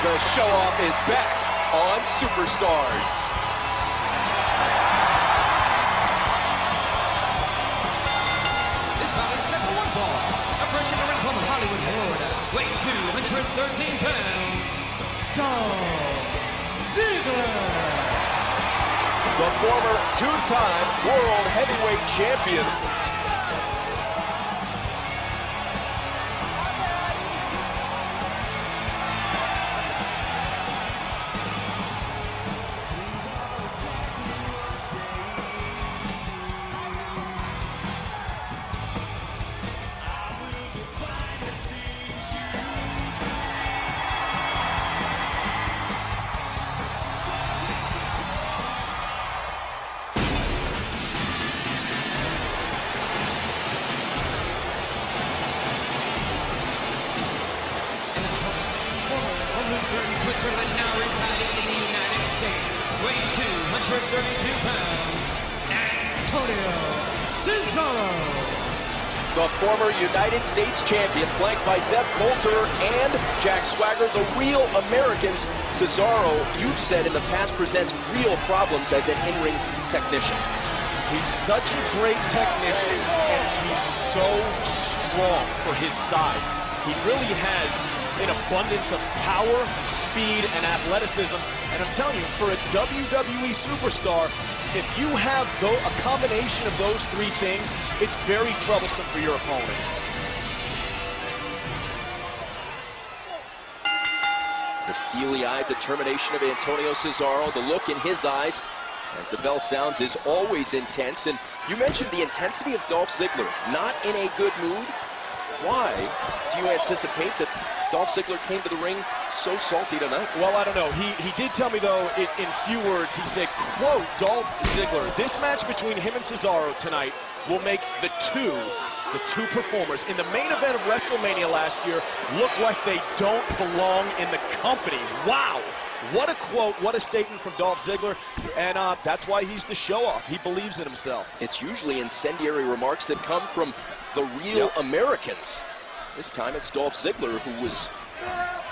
The show-off is back on Superstars. This bout is set for one fall. Approaching the ring from Hollywood, Florida, weighing 213 pounds, Dolph Ziggler. The former two-time world heavyweight champion. Switzerland, now residing in the United States, weighing 232 pounds, Antonio Cesaro. The former United States champion, flanked by Zeb Coulter and Jack Swagger, the Real Americans. Cesaro, you've said in the past, presents real problems as an in-ring technician. He's such a great technician, and he's so strong for his size. He really has an abundance of power, speed, and athleticism. And I'm telling you, for a WWE superstar, if you have a combination of those three things, it's very troublesome for your opponent. The steely-eyed determination of Antonio Cesaro, the look in his eyes as the bell sounds is always intense. And you mentioned the intensity of Dolph Ziggler, not in a good mood. Why do you anticipate that Dolph Ziggler came to the ring so salty tonight? Well, I don't know. He did tell me, though, in few words, he said, quote, Dolph Ziggler, this match between him and Cesaro tonight will make the two performers in the main event of WrestleMania last year look like they don't belong in the company. Wow. What a quote, what a statement from Dolph Ziggler, and that's why he's the show-off. He believes in himself. It's usually incendiary remarks that come from the Real Americans. This time it's Dolph Ziggler who was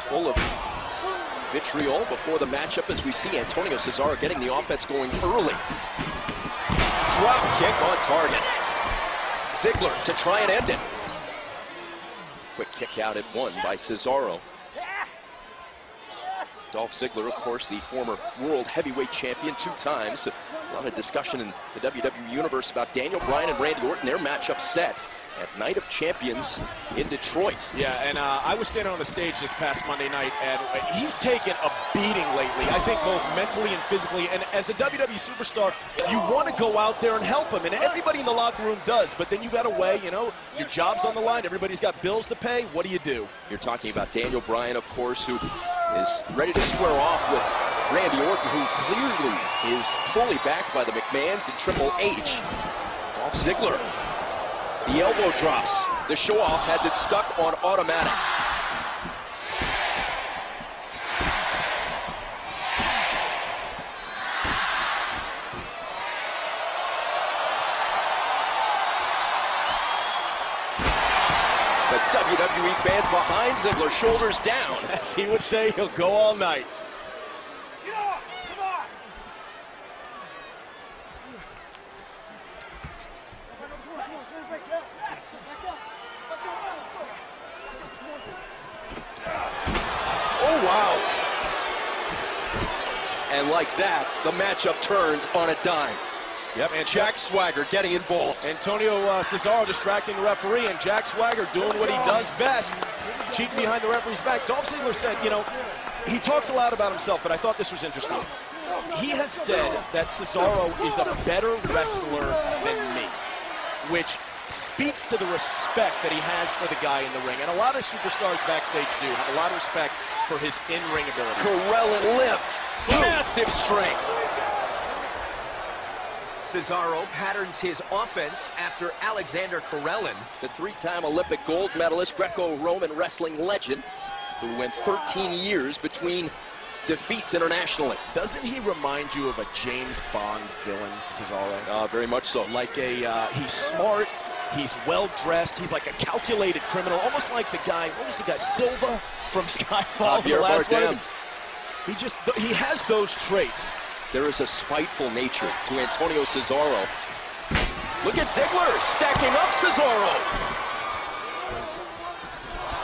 full of vitriol before the matchup, as we see Antonio Cesaro getting the offense going early. Drop kick on target. Ziggler to try and end it. Quick kick out at one by Cesaro. Dolph Ziggler, of course, the former world heavyweight champion 2 times. A lot of discussion in the WWE universe about Daniel Bryan and Randy Orton, their matchup set at Night of Champions in Detroit. Yeah, and I was standing on the stage this past Monday night, and he's taken a beating lately, I think both mentally and physically, and as a WWE superstar, you want to go out there and help him, and everybody in the locker room does, but then you got to weigh, you know, your job's on the line, everybody's got bills to pay, what do? You're talking about Daniel Bryan, of course, who is ready to square off with Randy Orton, who clearly is fully backed by the McMahons and Triple H. Dolph Ziggler. The elbow drops. The show-off has it stuck on automatic. The WWE fans behind Ziggler, shoulders down. As he would say, he'll go all night. Oh, wow. And like that, the matchup turns on a dime. Yep, and Jack Swagger getting involved. Antonio Cesaro distracting the referee, and Jack Swagger doing what he does best, cheating behind the referee's back. Dolph Ziggler said, you know, he talks a lot about himself, but I thought this was interesting. He has said that Cesaro is a better wrestler than me, which speaks to the respect that he has for the guy in the ring. And a lot of superstars backstage do have a lot of respect for his in-ring abilities. Correllan lift. Massive strength. Cesaro patterns his offense after Alexander Correllan. The 3-time Olympic gold medalist, Greco-Roman wrestling legend, who went 13 years between defeats internationally. Doesn't he remind you of a James Bond villain, Cesaro? Very much so. Like he's smart, He's well-dressed. He's like a calculated criminal, almost like the guy, what was the guy, Silva from Skyfall in the last one? He has those traits. There is a spiteful nature to Antonio Cesaro. Look at Ziggler stacking up Cesaro.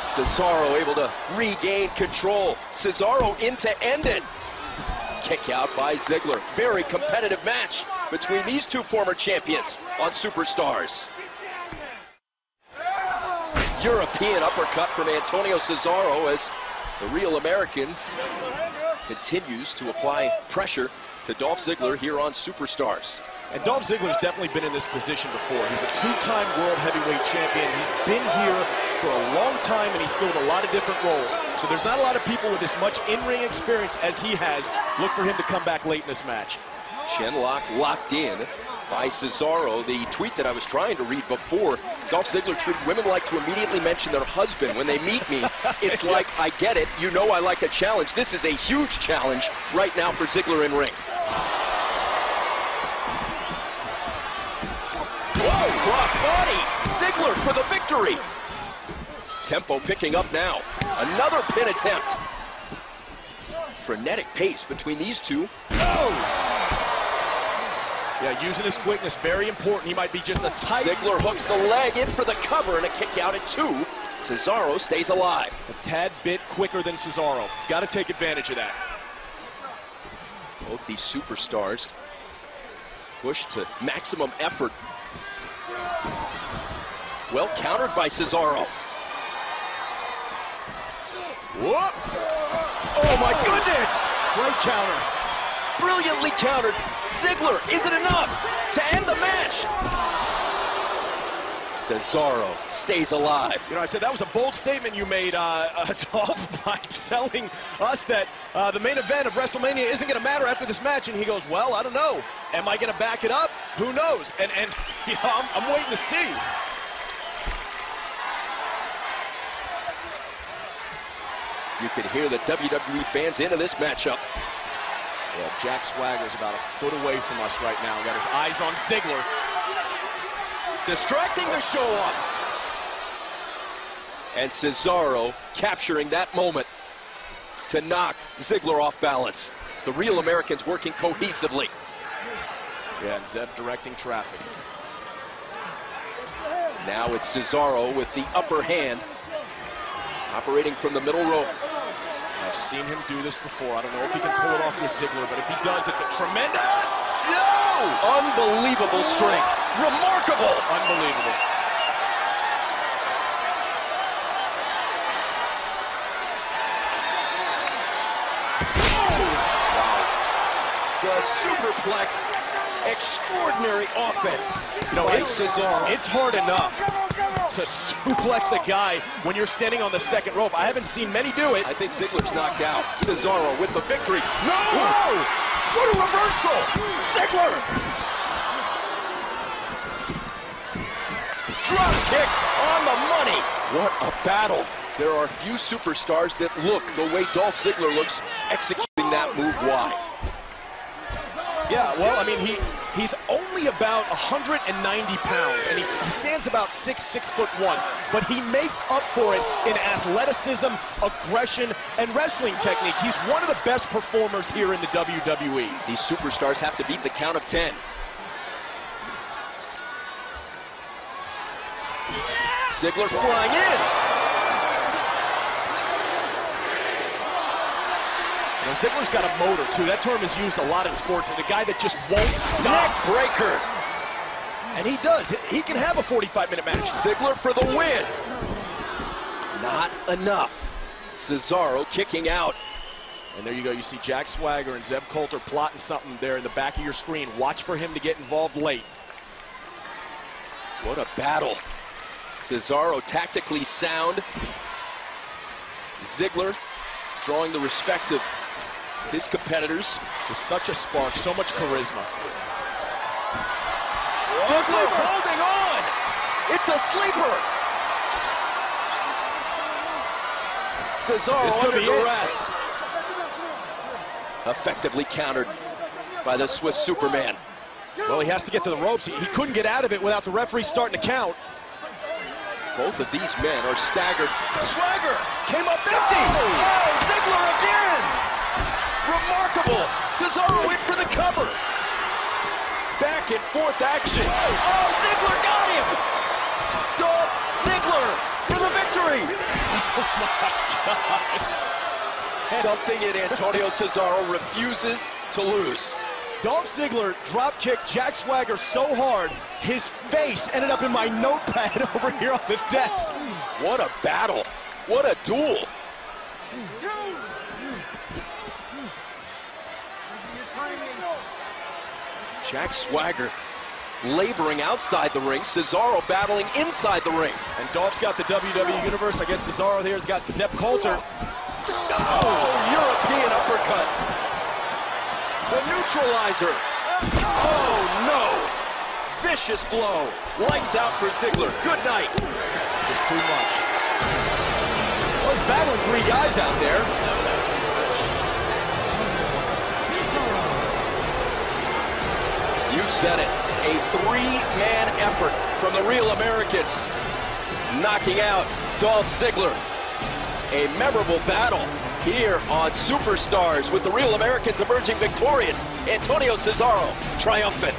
Cesaro able to regain control. Cesaro in to end it. Kick out by Ziggler. Very competitive match between these two former champions on Superstars. European uppercut from Antonio Cesaro as the Real American continues to apply pressure to Dolph Ziggler here on Superstars. And Dolph Ziggler's definitely been in this position before. He's a two-time world heavyweight champion. He's been here for a long time, and he's filled a lot of different roles. So there's not a lot of people with as much in-ring experience as he has. Look for him to come back late in this match. Chin locked in by Cesaro. The tweet that I was trying to read before, Dolph Ziggler tweeted, women like to immediately mention their husband when they meet me. It's like, I get it. You know I like a challenge. This is a huge challenge right now for Ziggler in ring. Whoa, crossbody. Ziggler for the victory. Tempo picking up now. Another pin attempt. Frenetic pace between these two. Oh! Yeah, using his quickness, very important. He might be just a tight... Ziggler hooks the leg in for the cover and a kick out at 2. Cesaro stays alive. A tad bit quicker than Cesaro. He's got to take advantage of that. Both these superstars push to maximum effort. Well countered by Cesaro. Whoop! Oh my goodness! Great counter. Brilliantly countered. Ziggler, is it enough to end the match? Cesaro stays alive. You know, I said that was a bold statement you made, Dolph, by telling us that the main event of WrestleMania isn't going to matter after this match. And he goes, well, I don't know. Am I going to back it up? Who knows? And you know, I'm waiting to see. You can hear the WWE fans into this matchup. Yeah, Jack Swagger's about a foot away from us right now. Got his eyes on Ziggler. Distracting the show off. And Cesaro capturing that moment to knock Ziggler off balance. The Real Americans working cohesively. Yeah, and Zeb directing traffic. Now it's Cesaro with the upper hand, operating from the middle rope. I've seen him do this before. I don't know if he can pull it off with Ziggler, but if he does, it's a tremendous... No! Unbelievable strength. Remarkable. Unbelievable. Wow. The superplex. Extraordinary offense. You know, it's hard enough to suplex a guy when you're standing on the second rope. I haven't seen many do it. I think Ziggler's knocked out. Cesaro with the victory. No! Whoa! What a reversal! Ziggler! Drop kick on the money. What a battle. There are few superstars that look the way Dolph Ziggler looks executing that move. Why? Yeah, well, I mean, he's only about 190 pounds, and he stands about 6'1", but he makes up for it in athleticism, aggression, and wrestling technique. He's one of the best performers here in the WWE. These superstars have to beat the count of 10. Ziggler flying in. Now, Ziggler's got a motor, too. That term is used a lot in sports, and a guy that just won't stop. Neck breaker. And he does. He can have a 45-minute match. Ziggler for the win. Not enough. Cesaro kicking out. And there you go. You see Jack Swagger and Zeb Coulter plotting something there in the back of your screen. Watch for him to get involved late. What a battle. Cesaro tactically sound. Ziggler drawing the respect of his competitors. Just such a spark, so much charisma. Ziggler holding on. It's a sleeper. Cesaro under duress. Effectively countered by the Swiss Superman. Well, he has to get to the ropes. He couldn't get out of it without the referee starting to count. Both of these men are staggered. Swagger came up empty. Oh, Ziggler again. Remarkable. Cesaro in for the cover. Back and forth action. Oh, Ziggler got him. Dolph Ziggler for the victory. Oh, my God. Something in Antonio Cesaro refuses to lose. Dolph Ziggler drop kicked Jack Swagger so hard, his face ended up in my notepad over here on the desk. What a battle. What a duel. Jack Swagger laboring outside the ring, Cesaro battling inside the ring. And Dolph's got the WWE Universe. I guess Cesaro here has got Zeb Coulter. Oh, European uppercut. The neutralizer. Oh, no. Vicious blow. Lights out for Ziggler. Good night. Just too much. Well, he's battling three guys out there. You said it. A three-man effort from the Real Americans. Knocking out Dolph Ziggler. A memorable battle here on Superstars with the Real Americans emerging victorious. Antonio Cesaro triumphant.